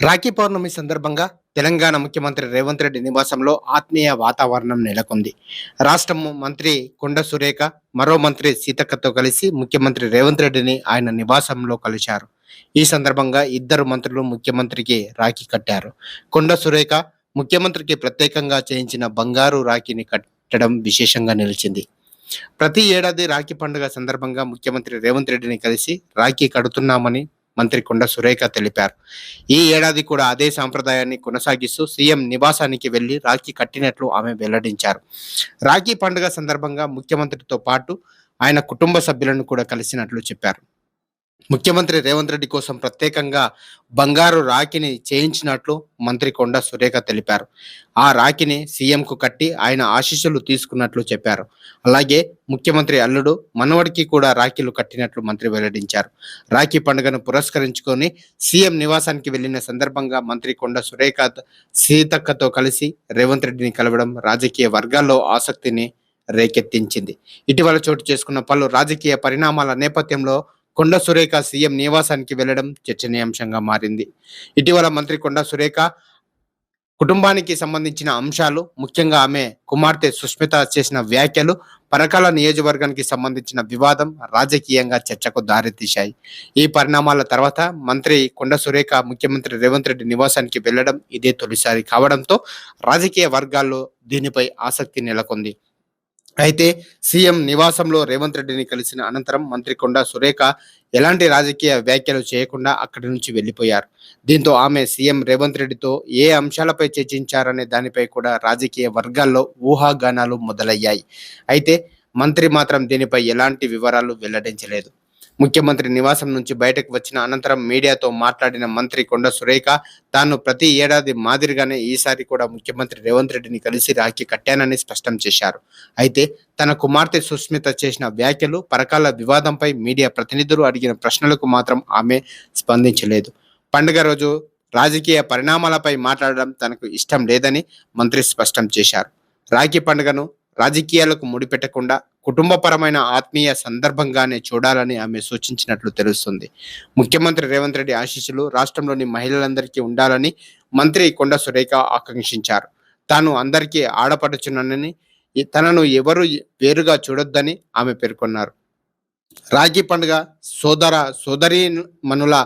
రాఖీ పౌర్ణమి సందర్భంగా తెలంగాణ ముఖ్యమంత్రి రేవంత్ రెడ్డి నివాసంలో ఆత్మీయ వాతావరణం నెలకొంది. రాష్ట్ర మంత్రి కొండ సురేఖ, మరో మంత్రి సీతక్కతో కలిసి ముఖ్యమంత్రి రేవంత్ రెడ్డిని ఆయన నివాసంలో కలిశారు. ఈ సందర్భంగా ఇద్దరు మంత్రులు ముఖ్యమంత్రికి రాఖీ కట్టారు. కొండ సురేఖ ముఖ్యమంత్రికి ప్రత్యేకంగా చేయించిన బంగారు రాఖీని కట్టడం విశేషంగా నిలిచింది. ప్రతి ఏడాది రాఖీ పండుగ సందర్భంగా ముఖ్యమంత్రి రేవంత్ రెడ్డిని కలిసి రాఖీ కడుతున్నామని మంత్రి కొండ సురేఖ తెలిపారు. ఈ ఏడాది కూడా అదే సాంప్రదాయాన్ని కొనసాగిస్తూ సీఎం నివాసానికి వెళ్లి రాఖీ కట్టినట్లు ఆమె వెల్లడించారు. రాఖీ పండుగ సందర్భంగా ముఖ్యమంత్రితో పాటు ఆయన కుటుంబ సభ్యులను కూడా కలిసినట్లు చెప్పారు. ముఖ్యమంత్రి రేవంత్ రెడ్డి కోసం ప్రత్యేకంగా బంగారు రాఖీని చేయించినట్లు మంత్రి కొండ సురేఖ తెలిపారు. ఆ రాఖీని సీఎంకు కట్టి ఆయన ఆశీస్సులు తీసుకున్నట్లు చెప్పారు. అలాగే ముఖ్యమంత్రి అల్లుడు మనవడికి కూడా రాఖీలు కట్టినట్లు మంత్రి వెల్లడించారు. రాఖీ పండుగను పురస్కరించుకొని సీఎం నివాసానికి వెళ్లిన సందర్భంగా మంత్రి కొండ సురేఖ సీతక్కతో కలిసి రేవంత్ రెడ్డిని కలవడం రాజకీయ వర్గాల్లో ఆసక్తిని రేకెత్తించింది. ఇటీవల చోటు చేసుకున్న పలు రాజకీయ పరిణామాల నేపథ్యంలో కొండ సురేఖ సీఎం నివాసానికి వెళ్లడం చర్చనీయాంశంగా మారింది. ఇటీవల మంత్రి కొండ సురేఖ కుటుంబానికి సంబంధించిన అంశాలు, ముఖ్యంగా ఆమె కుమార్తె సుష్మిత చేసిన వ్యాఖ్యలు, పరకాల నియోజకవర్గానికి సంబంధించిన వివాదం రాజకీయంగా చర్చకు దారితీశాయి. ఈ పరిణామాల తర్వాత మంత్రి కొండ సురేఖ ముఖ్యమంత్రి రేవంత్ రెడ్డి నివాసానికి వెళ్లడం ఇదే తొలిసారి కావడంతో రాజకీయ వర్గాల్లో దీనిపై ఆసక్తి నెలకొంది. అయితే సీఎం నివాసంలో రేవంత్ రెడ్డిని కలిసిన అనంతరం మంత్రి కొండ సురేఖ ఎలాంటి రాజకీయ వ్యాఖ్యలు చేయకుండా అక్కడి నుంచి వెళ్లిపోయారు. దీంతో ఆమె సీఎం రేవంత్ రెడ్డితో ఏ అంశాలపై చర్చించారనే దానిపై కూడా రాజకీయ వర్గాల్లో ఊహాగానాలు మొదలయ్యాయి. అయితే మంత్రి మాత్రం దీనిపై ఎలాంటి వివరాలు వెల్లడించలేదు. ముఖ్యమంత్రి నివాసం నుంచి బయటకు వచ్చిన అనంతరం మీడియాతో మాట్లాడిన మంత్రి కొండ సురేఖ తాను ప్రతి ఏడాది మాదిరిగానే ఈసారి కూడా ముఖ్యమంత్రి రేవంత్ రెడ్డిని కలిసి రాఖీ కట్టానని స్పష్టం చేశారు. అయితే తన కుమార్తె సుష్మిత చేసిన వ్యాఖ్యలు, పరకాల వివాదంపై మీడియా ప్రతినిధులు అడిగిన ప్రశ్నలకు మాత్రం ఆమె స్పందించలేదు. పండుగ రోజు రాజకీయ పరిణామాలపై మాట్లాడడం తనకు ఇష్టం లేదని మంత్రి స్పష్టం చేశారు. రాఖీ పండుగను రాజకీయాలకు ముడిపెట్టకుండా కుటుంబపరమైన ఆత్మీయ సందర్భంగానే చూడాలని ఆమె సూచించినట్లు తెలుస్తుంది. ముఖ్యమంత్రి రేవంత్ రెడ్డి ఆశీస్సులు రాష్ట్రంలోని మహిళలందరికీ ఉండాలని మంత్రి కొండ సురేఖ ఆకాంక్షించారు. తాను అందరికీ ఆడపడుచున్నానని, తనను ఎవరు వేరుగా చూడొద్దని ఆమె పేర్కొన్నారు. రాఖీ పండుగ సోదరీమణుల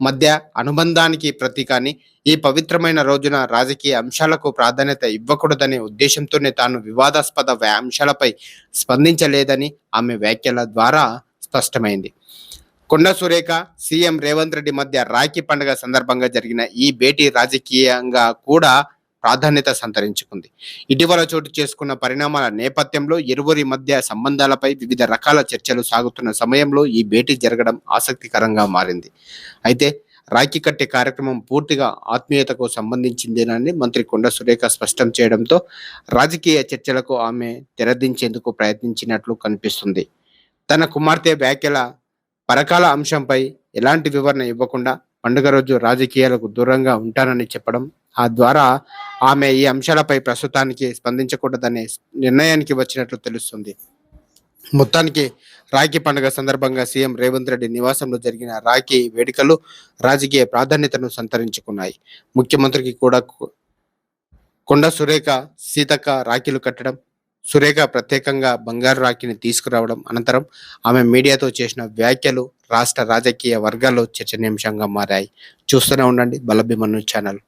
మధ్య అనుబంధానికి ప్రతీక అని, ఈ పవిత్రమైన రోజున రాజకీయ అంశాలకు ప్రాధాన్యత ఇవ్వకూడదనే ఉద్దేశంతోనే తాను వివాదాస్పద అంశాలపై స్పందించలేదని ఆమె వ్యాఖ్యల ద్వారా స్పష్టమైంది. కొండ సురేఖ, సీఎం రేవంత్ రెడ్డి మధ్య రాఖీ పండుగ సందర్భంగా జరిగిన ఈ భేటీ రాజకీయంగా కూడా ప్రాధాన్యత సంతరించుకుంది. ఇటీవల చోటు చేసుకున్న పరిణామాల నేపథ్యంలో ఇరువురి మధ్య సంబంధాలపై వివిధ రకాల చర్చలు సాగుతున్న సమయంలో ఈ భేటీ జరగడం ఆసక్తికరంగా మారింది. అయితే రాఖీ కట్టే కార్యక్రమం పూర్తిగా ఆత్మీయతకు సంబంధించిందేనని మంత్రి కొండ సురేఖ స్పష్టం చేయడంతో రాజకీయ చర్చలకు ఆమె తెరదించేందుకు ప్రయత్నించినట్లు కనిపిస్తుంది. తన కుమార్తె వ్యాఖ్యల, పరకాల అంశంపై ఎలాంటి వివరణ ఇవ్వకుండా పండుగ రోజు రాజకీయాలకు దూరంగా ఉంటానని చెప్పడం, ఆ ద్వారా ఆమె ఈ అంశాలపై ప్రస్తుతానికి స్పందించకూడదనే నిర్ణయానికి వచ్చినట్లు తెలుస్తుంది. మొత్తానికి రాఖీ పండుగ సందర్భంగా సీఎం రేవంత్ రెడ్డి నివాసంలో జరిగిన రాఖీ వేడుకలు రాజకీయ ప్రాధాన్యతను సంతరించుకున్నాయి. ముఖ్యమంత్రికి కూడా కొండ సురేఖ, సీతక్క రాఖీలు కట్టడం, సురేఖ ప్రత్యేకంగా బంగారు రాఖీని తీసుకురావడం అనంతరం ఆమె మీడియాతో చేసిన వ్యాఖ్యలు రాష్ట్ర రాజకీయ వర్గాల్లో చర్చనీయాంశంగా మారాయి. చూస్తూనే ఉండండి బలభిమన్యు ఛానల్.